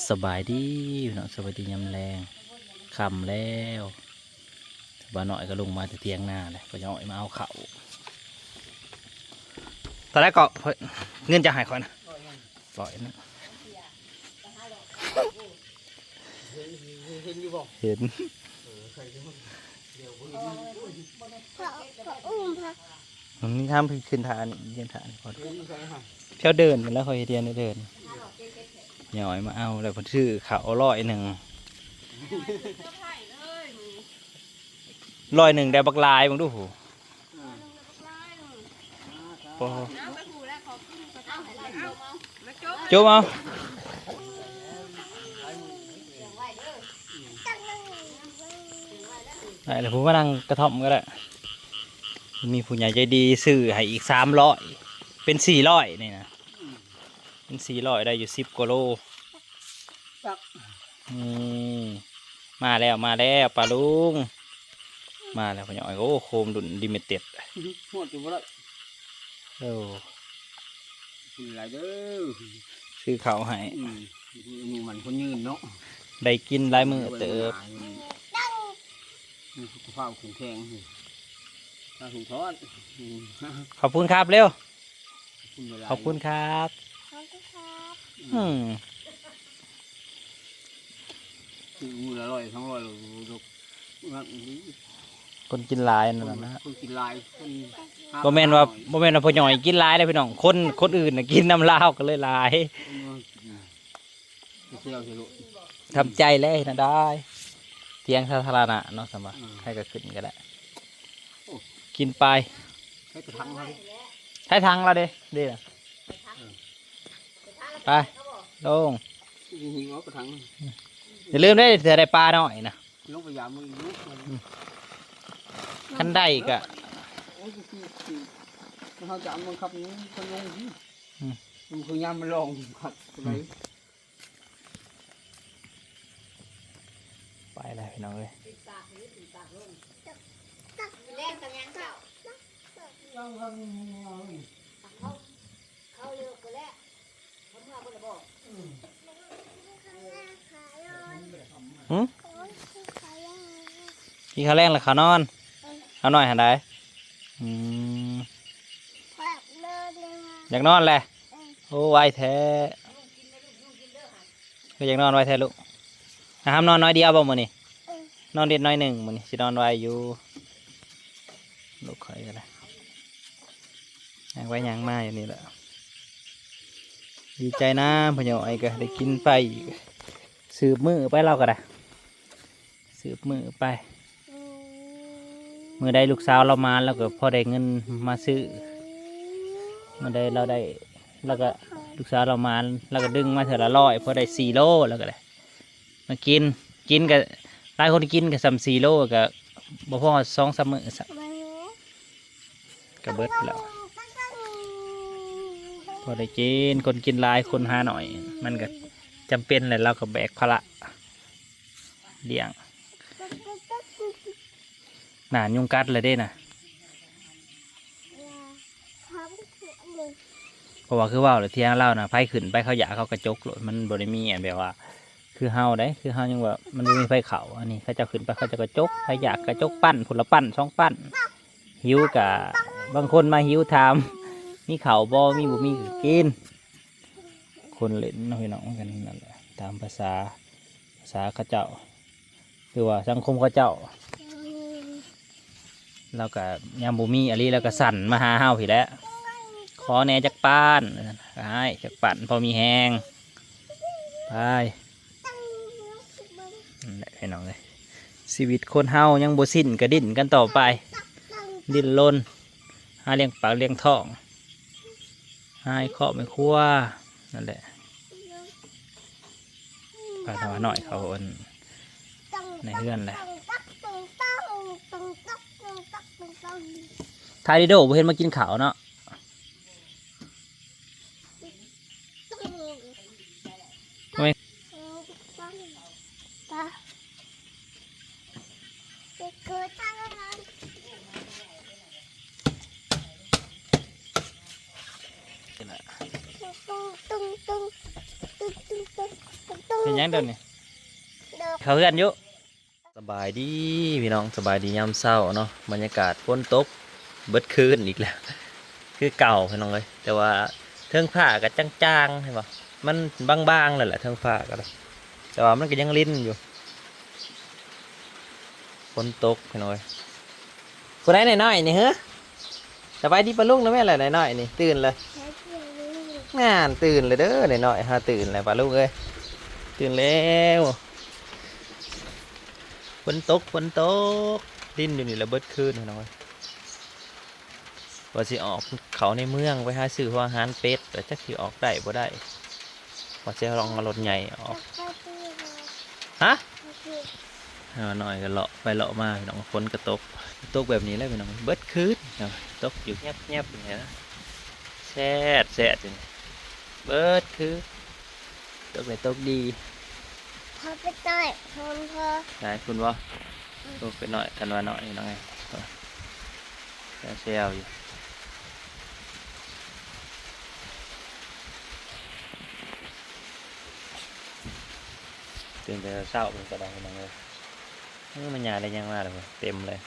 สบายดีเนาะสบายดียามแรงค่ำแล้วบ้านหน่อยก็ลงมาจะเตียงหน้าเลยก็จะเอามาเอาเขาตอนแรกก็เงินจะหายคอยนะปล่อยนะเห็นอยู่บ่เห็นมันนี่ทำขึ้นฐานเย็นฐานพอเที่ยวเดินไปแล้วคอยเรียนเดินหน่อยมาเอาแล้วพอชื่อเขา100ได้บักลายมึงดูหูจุ๊บเอาได้แล้วผมก็นั่งกระท่อมก็ได้มีผู้ใหญ่ใจดีซื้อให้อีก300เป็น400นี่นะเป็น400ได้อยู่10 กว่าโลมาแล้วปลาลุงมาแล้วพ่อหน่อยโอ้โคมดุนดิเมเต็ดหมดอยู่บ่ได้โอ้คืออะไรเด้อซื้อเขาให้มีมันคนยืนเนาะได้กินลายมือเติบข้าวขุ่นแข็งข้าวขุ่นทอดขอบคุณครับเร็วขอบคุณครับมือละ100 200คนกินลายนั่นนะคนกินลายคนบ่แม่นว่าพ่อหน่อยกินลายได้พี่น้องคนอื่นน่ะกินน้ำลาวก็เลยลายทำใจเลยนะได้เตียงสาธารณะเนาะสมบัติให้ก็ขึ้นก็ได้กินไปให้กระทังเราให้ทางเราดิไปลงกระทังอย่าลืมได้เสือได้ปลาหน่อยนะลงพยายามมันยุบขั้นได้ก็เขาจะมันขับนี้คนลงที่มันคือยามมันลองขับไปเลยพี่น้องเลยพี่เขาแรงหรือเขานอนเขาหน่อยหันได้อยากนอนแหละโอ้ไวแท้คืออยากนอนไวแท้ลูกห้ามนอนน้อยเดียวบ่มื้อนี่นอนเด็ดน้อยหนึ่งมื้อนี่สินอนไวอยู่ลูกคอยกันเลยยังไว้ยังมาอย่างนี้แหละดีใจนะพ่อใหญ่ก็ได้กินไปสืบมือไปเราก็ได้สืบมือไปเมื่อได้ลูกสาวเรามาแล้วก็พอได้เงินมาซื้อเมื่อได้เราได้แล้วก็ลูกสาวเรามาแล้วก็ดึงมาเถอะละ100พอได้4 โลแล้วก็ได้มากินกับหลายคนกินกับ4 โลกับบ่พอ2-3 มื้อกับเบิดแล้วพอได้กินคนกินหลายคนหาหน่อยมันก็จำเป็นแหละเราก็แบกภาระเลี้ยงหนายุงกัดเลยได้นะเพราะว่าคือว่าเที่ยงเล่านะไฟขึ้นไปเขาอยากเขากระจกหลดมันบริมีอันแบบว่าคือเฮาได้คือเฮายังว่ามันมีไฟเขาอันนี้เขาจะขึ้นไปเขาจะกระจกไฟอยากกระจกปั้นผุละปั้น2 ปั้นหิวกับบางคนมาหิวทำมีเขาบ่มีบุมีกินคนเล่นน้อยน้องกันนั่นแหละตามภาษาเขาเจ้าหรือว่าสังคมเขาเจ้าเราก็ยามบุมีอะไรเราก็สั่นมาหาเฮาผิดแล้วขอแหน่จักป้านให้จักปั่นพอมีแหงไปนั่นแหละพี่น้องเลยชีวิตคนเฮายังบ่สิ้นกระดิ่นกันต่อไปดิ้นรนหาเลี้ยงปากเลี้ยงท้องให้เคาะไม่คั่วนั่นแหละปลาทอดหน่อยเขาในเฮือนแหละทายดิโดเห็นมากินข้าวเนาะไม่ เป็นหยังเดินนี่เขาเพื่อนอยู่สบายดีพี่น้องสบายดียามเช้าเนาะบรรยากาศฝนตกเบิดคืนอีกแล้วคือเก่าพี่น้องเลยแต่ว่าเทิงผ้าก็จางๆใช่ปะมันบางๆเลยแหละเทิงผ้าก็เลยแต่ว่ามันก็ยังลิ้นอยู่ฝนตกพี่น้องเลยคนไหนหน่อยๆนี่เฮ้อสบายดีปะลุงนะแม่อะไรหน่อยๆนี่ตื่นเลยงานตื่นเลยเด้อหน่อยๆฮะตื่นเลยปะลุงเอ้ยตื่นแล้วฝนตกลิ้นอยู่นี่แล้วเบิดคืนพี่น้องเลยว่าสิออกเขาในเมืองไปหาซื้อหัวอาหารเป็ดแต่จักสิออกได้บ่ได้ว่าจะลองเอารถใหญ่ออกฮะเอาหน่อยก็เลาะไปเลาะมาพี่น้องฝนก็ตกแบบนี้เลยพี่น้องเบิดคืนตกอยู่แงบๆอย่างเงี้ยนะแซ่ดอย่างนี้เบิดคือตกเลยตกดี พอไปต่อยพอ ได้คุณว่าตกไปหน่อยทันว่าหน่อยน้องไงแซวอยู่ตื่นแต่เช้าเป็นกระดองน้องเลยมันยาได้ยังมากเลยเต็มเลย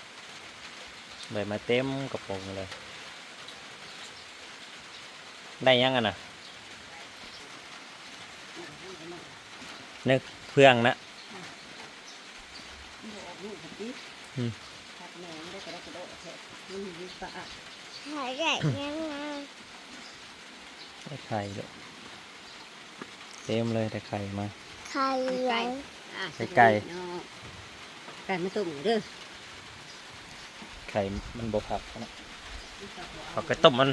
ใบมาเต็มกระโปรงเลยได้ยังอ่ะนะนึกเพื่องนะหายได้ยังไง ได้ไข่เลยเต็มเลยได้ไข่มา ใครยัง ไก่มาตุ่มเด้อ ไข่มันบผักนะเอาไปต้มมัน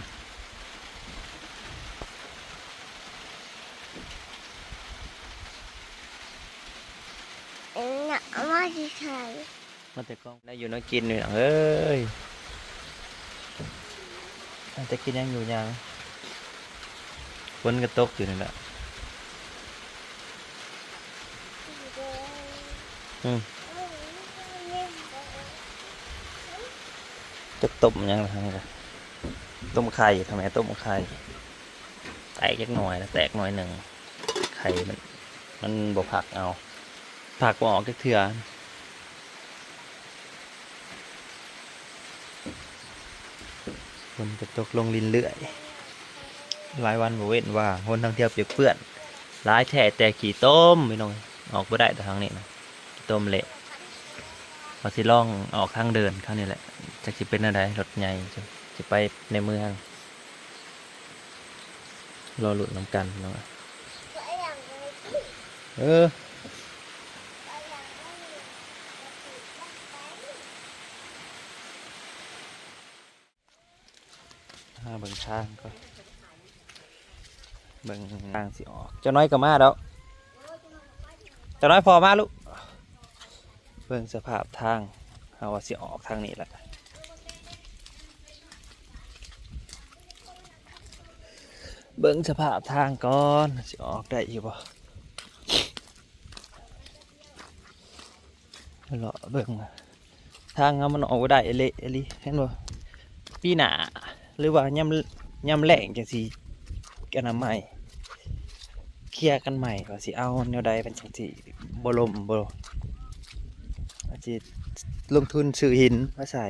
น่ะว่าที่ใคร มันแต่กล้องได้อยู่น้อยกินอยู่เอ้ยจะกินยังอยู่ยังฝนก็ตกอยู่นี่แหละจะต้มยังไงครับต้มไข่ทำไมต้มไข่แตกยักหน่อยแล้วแตกหน่อยหนึ่งไข่มันบผักเอาผักบ่ออกเถื่อฝนจะตกลงลินเลื่อยหลายวันบ่เว้นว่าคนทางเที่ยวเปียกเปื้อนหลายแท่แต่ขี่ต้มไม่น้อยออกไม่ได้แต่ทางนี้นะขี่ต้มเละพอสิล่องออกทางเดินข้างนี้แหละจะสิเป็นอะไรรถใหญ่จะไปในเมืองรอหลุดน้ำกันเนาะเบิ่งทางก็เบิ่งทางสิออกเจ้าน้อยก็มาแล้วเจ้าน้อยพอมาลูกเบิ่งสภาพทางเอาว่าสิออกทางนี้แหละเบิ่งสภาพทางก่อนสิออกได้อยู่บ่เลาะเบิ่งทางมันออกบ่ได้เละเห็นบ่ปีหน้าหรือว่ายำแหลงจังสิกันใหม่เคลียร์กันใหม่ก็สิเอาแนวใดเป็นจังสิบ่ล่มบ่อาจสิลงทุนซื้อหินมาใส่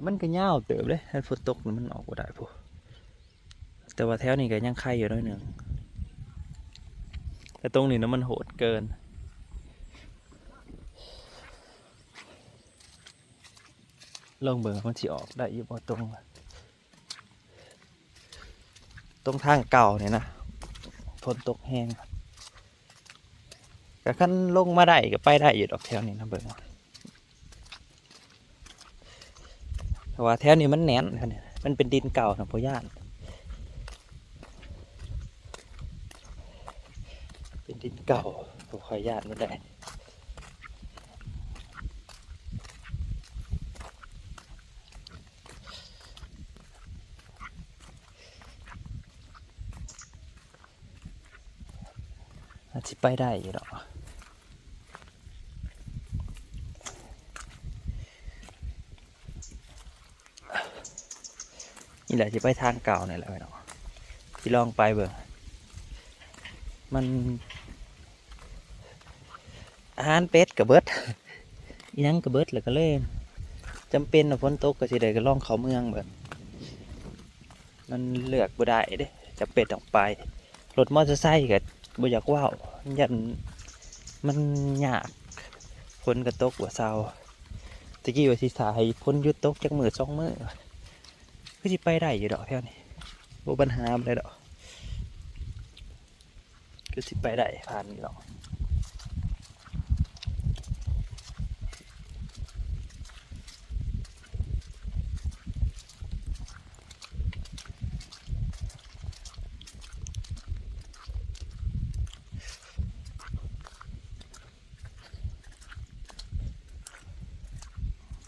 มันก็ยาวเติบเลยถ้าฝนตกมันออกบ่ได้พวกแต่ว่าแถวนี้ก็ยังไข่อยู่น้อยหนึ่งแต่ตรงนี้นะมันโหดเกินลองเบิ่งมันสิออกได้อยู่บ่ตรงทางเก่าเนี่ยนะฝนตกแห้งก็ขั้นลงมาได้ก็ไปได้อยู่ดอกแถวนี้นะเบิ่งแต่ว่าแถวนี้มันแน่นเนี่ยมันเป็นดินเก่านะพ่อย่านเป็นดินเก่าพ่อย่านไม่ได้อาจจะไปได้อยู่หรอกนี่แหละจะไปทางเก่าเนี่ยแหละพี่น้องที่ลองไปเบิ่ง มันอาหารเป็ดกับเบิด อีหยังกับเบิดแล้วก็เลยจำเป็นว่าฝนตกก็สิได้ก็ล่องเขาเมืองเบิดมันเลือกบ่ได้เด้จะเป็ดออกไปรถมอเตอร์ไซค์ก็บ่อยากว้าวยันมันยากฝนก็ตกว่าเซาตะกี้ว่าสิสาให้ฝนหยุดตกจักมื้อ2 มื้อคือสิไปได้อยู่ดอกแถวนี้บ่ปัญหาบ่ได้ดอกคือสิไปได้ผ่านอยู่ดอก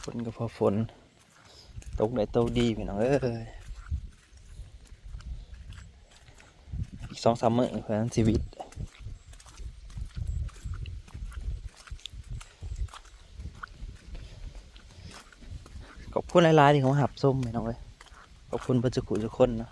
ฝนก็พอฝนตกได้ตกดีพี่น้องเอ้ยอีก2-3 มื้อเพื่อนชีวิตขอบคุณหลายๆที่เขามาหับส้มพี่น้องเอ้ยขอบคุณเพื่อนทุกคนเนาะ